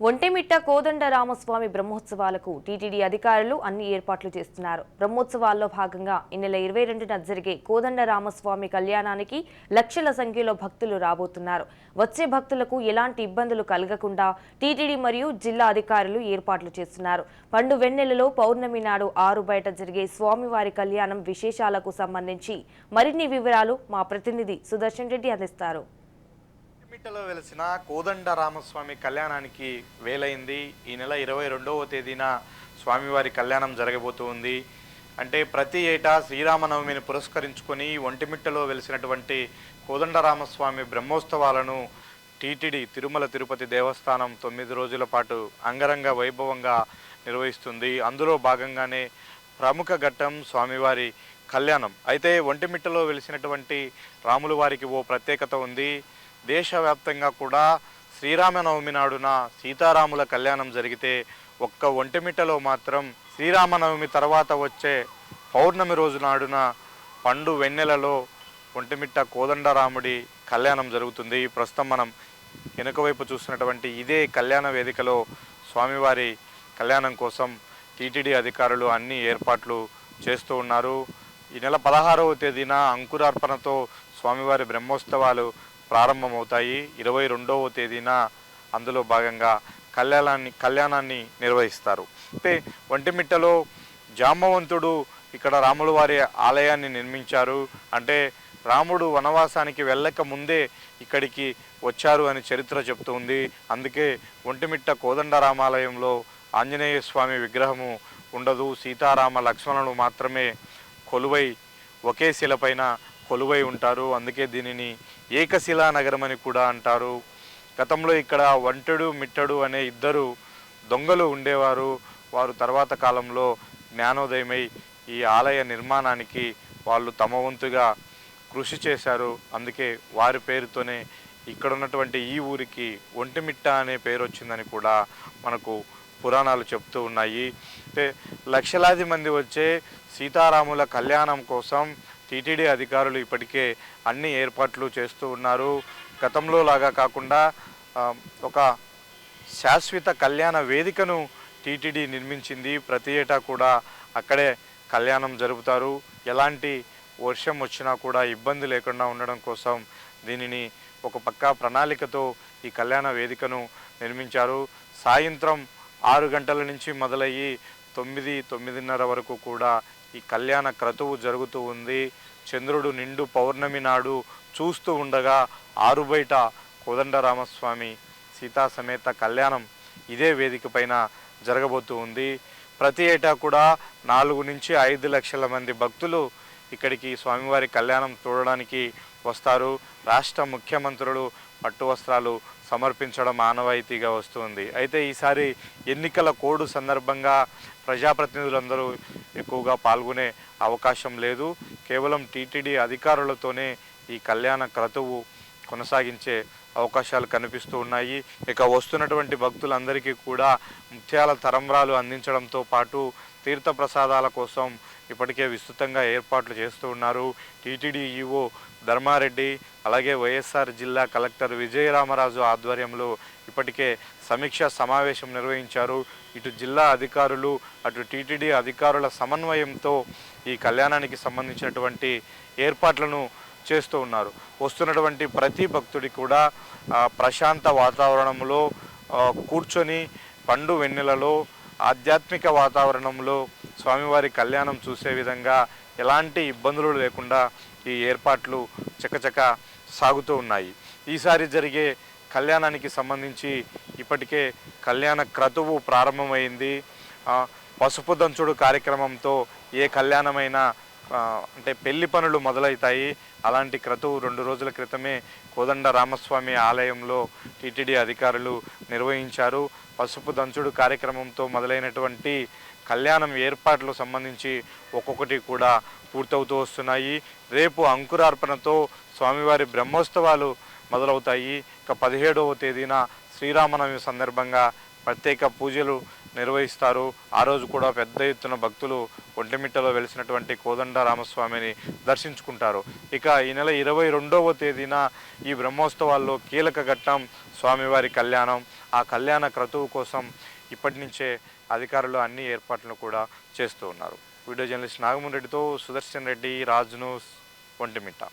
ఒంటిమిట్ట కోదండ Ramaswamy బ్రహ్మోత్సవాలకు TTD అధికారులు అన్ని ఏర్పాట్లు చేస్తున్నారు. బ్రహ్మోత్సవాల్లో భాగంగా ఈ నెల 22న జరిగే కోదండ రామస్వామి కళ్యాణానికి లక్షల సంఖ్యలో భక్తులు రాబోతున్నారు. వచ్చే భక్తులకు ఎలాంటి ఇబ్బందులు కలగకుండా టీటీడీ మరియు జిల్లా అధికారులు ఏర్పాట్లు చేస్తున్నారు. పండు వెన్నెలలో పౌర్ణమి నాడు 6 బయట జరిగే స్వామివారి కళ్యాణం విశేషాలకు సంబంధించి మరిన్ని వివరాలు మా ప్రతినిధి సుదర్శన్ రెడ్డి అందిస్తారు. ఒంటిమిట్టలో వెలిసిన కోదండ రామస్వామి కళ్యాణానికి వేలైంది. ఈ నెల 22వ తేదీన స్వామివారి కళ్యాణం జరగబోతుంది. అంటే ప్రతి ఏటా శ్రీరామనవమిని పురస్కరించుకొని ఒంటిమిట్టలో వెలిసినటువంటి కోదండ రామస్వామి బ్రహ్మోత్సవాలను టీటీడీ తిరుమల తిరుపతి దేవస్థానం 9 రోజుల పాటు అంగరంగ వైభవంగా నిర్వహిస్తుంది. అందులో భాగంగానే ప్రముఖ ఘట్టం స్వామివారి కళ్యాణం. అయితే ఒంటిమిట్టలో వెలిసినటువంటి రాముల వారికి ఓ ప్రత్యేకత ఉంది. దేశవ్యాప్తంగా కూడా శ్రీరామనవమి నాడున సీతారాముల కళ్యాణం జరిగితే ఒక్క ఒంటిమిట్టలో మాత్రం శ్రీరామనవమి తర్వాత వచ్చే పౌర్ణమి రోజు నాడున పండు వెన్నెలలో ఒంటిమిట్ట కోదండరాముడి కళ్యాణం జరుగుతుంది. ప్రస్తుతం మనం వెనుకవైపు చూస్తున్నటువంటి ఇదే కళ్యాణ వేదికలో స్వామివారి కళ్యాణం కోసం టీటీడీ అధికారులు అన్ని ఏర్పాట్లు చేస్తూ ఉన్నారు. ఈ నెల 16వ తేదీన అంకురార్పణతో స్వామివారి బ్రహ్మోత్సవాలు ప్రారంభమవుతాయి. 22వ తేదీన అందులో భాగంగా కళ్యాణాన్ని నిర్వహిస్తారు. అయితే ఒంటిమిట్టలో జాంబవంతుడు ఇక్కడ రాముల వారి ఆలయాన్ని నిర్మించారు. అంటే రాముడు వనవాసానికి వెళ్ళక ముందే ఇక్కడికి వచ్చారు అని చరిత్ర చెప్తుంది. అందుకే ఒంటిమిట్ట కోదండరామాలయంలో ఆంజనేయ స్వామి విగ్రహము ఉండదు. సీతారామ లక్ష్మణులు మాత్రమే కొలువై ఒకే శిలపైన కొలువై ఉంటారు. అందుకే దీనిని ఏకశిలా నగరం అని కూడా అంటారు. గతంలో ఇక్కడ వంటెడు మిట్టడు అనే ఇద్దరు దొంగలు ఉండేవారు. వారు తర్వాత కాలంలో జ్ఞానోదయమై ఈ ఆలయ నిర్మాణానికి వాళ్ళు తమ వంతుగా కృషి చేశారు. అందుకే వారి పేరుతోనే ఇక్కడ ఉన్నటువంటి ఈ ఊరికి ఒంటిమిట్ట అనే పేరు వచ్చిందని కూడా మనకు పురాణాలు చెప్తూ ఉన్నాయి. అంటే లక్షలాది మంది వచ్చే సీతారాముల కళ్యాణం కోసం టీటీడీ అధికారులు ఇప్పటికే అన్ని ఏర్పాట్లు చేస్తూ ఉన్నారు. గతంలో లాగా కాకుండా ఒక శాశ్వత కళ్యాణ వేదికను టీటీడీ నిర్మించింది. ప్రతి ఏటా కూడా అక్కడే కళ్యాణం జరుపుతారు. ఎలాంటి వర్షం వచ్చినా కూడా ఇబ్బంది లేకుండా ఉండడం కోసం దీనిని ఒక పక్క ప్రణాళికతో ఈ కళ్యాణ వేదికను నిర్మించారు. సాయంత్రం 6 గంటల నుంచి మొదలయ్యి 9-9:30 వరకు కూడా ఈ కళ్యాణ క్రతువు జరుగుతూ ఉంది. చంద్రుడు నిండు పౌర్ణమి నాడు చూస్తూ ఉండగా 6 బయట కోదండరామస్వామి సీతా సమేత కళ్యాణం ఇదే వేదిక పైన జరగబోతూ ఉంది. ప్రతి ఏటా కూడా 4-5 లక్షల మంది భక్తులు ఇక్కడికి స్వామివారి కళ్యాణం చూడడానికి వస్తారు. రాష్ట్ర ముఖ్యమంత్రులు పట్టు వస్త్రాలు సమర్పించడం ఆనవాయితీగా వస్తుంది. అయితే ఈసారి ఎన్నికల కోడ్ సందర్భంగా ప్రజాప్రతినిధులందరూ ఎక్కువగా పాల్గొనే అవకాశం లేదు. కేవలం టీటీడీ అధికారులతోనే ఈ కళ్యాణ క్రతువు కొనసాగించే అవకాశాలు కనిపిస్తూ ఉన్నాయి. ఇక వస్తున్నటువంటి భక్తులందరికీ కూడా ముత్యాల తరంబ్రాలు అందించడంతో పాటు తీర్థప్రసాదాల కోసం ఇప్పటికే విస్తృతంగా ఏర్పాట్లు చేస్తూ ఉన్నారు. టీటీడీ ఈవో ధర్మారెడ్డి అలాగే వైఎస్ఆర్ జిల్లా కలెక్టర్ విజయరామరాజు ఆధ్వర్యంలో ఇప్పటికే సమీక్ష సమావేశం నిర్వహించారు. ఇటు జిల్లా అధికారులు అటు టీటీడీ అధికారుల సమన్వయంతో ఈ కళ్యాణానికి సంబంధించినటువంటి ఏర్పాట్లను చేస్తూ ఉన్నారు. వస్తున్నటువంటి ప్రతి భక్తుడి కూడా ప్రశాంత వాతావరణంలో కూర్చొని పండు వెన్నెలలో ఆధ్యాత్మిక వాతావరణంలో స్వామివారి కళ్యాణం చూసే విధంగా ఎలాంటి ఇబ్బందులు లేకుండా ఈ ఏర్పాట్లు చకచక సాగుతూ ఉన్నాయి. ఈసారి జరిగే కళ్యాణానికి సంబంధించి ఇప్పటికే కళ్యాణ క్రతువు ప్రారంభమైంది. పసుపు దంచుడు కార్యక్రమంతో ఏ కళ్యాణమైనా అంటే పెళ్లి పనులు మొదలవుతాయి. అలాంటి క్రతువు 2 రోజుల క్రితమే కోదండ రామస్వామి ఆలయంలో టీటీడీ అధికారులు నిర్వహించారు. పసుపు దంచుడు కార్యక్రమంతో మొదలైనటువంటి కళ్యాణం ఏర్పాట్లు సంబంధించి ఒక్కొక్కటి కూడా పూర్తవుతూ వస్తున్నాయి. రేపు అంకురార్పణతో స్వామివారి బ్రహ్మోత్సవాలు మొదలవుతాయి. ఇక 17వ తేదీన శ్రీరామనవమి సందర్భంగా ప్రత్యేక పూజలు నిర్వహిస్తారు. ఆ రోజు కూడా పెద్ద ఎత్తున భక్తులు ఒంటిమిట్టలో వెలిసినటువంటి కోదండ రామస్వామిని దర్శించుకుంటారు. ఇక ఈ నెల 22వ తేదీన ఈ బ్రహ్మోత్సవాల్లో కీలక ఘట్టం స్వామివారి కళ్యాణం. ఆ కళ్యాణ క్రతువు కోసం ఇప్పటి నుంచే అధికారులు అన్ని ఏర్పాట్లను కూడా చేస్తూ ఉన్నారు. వీడియో జర్నలిస్ట్ నాగమోహన్ రెడ్డితో సుదర్శన్ రెడ్డి, రాజ్ న్యూస్, ఒంటిమిట్ట.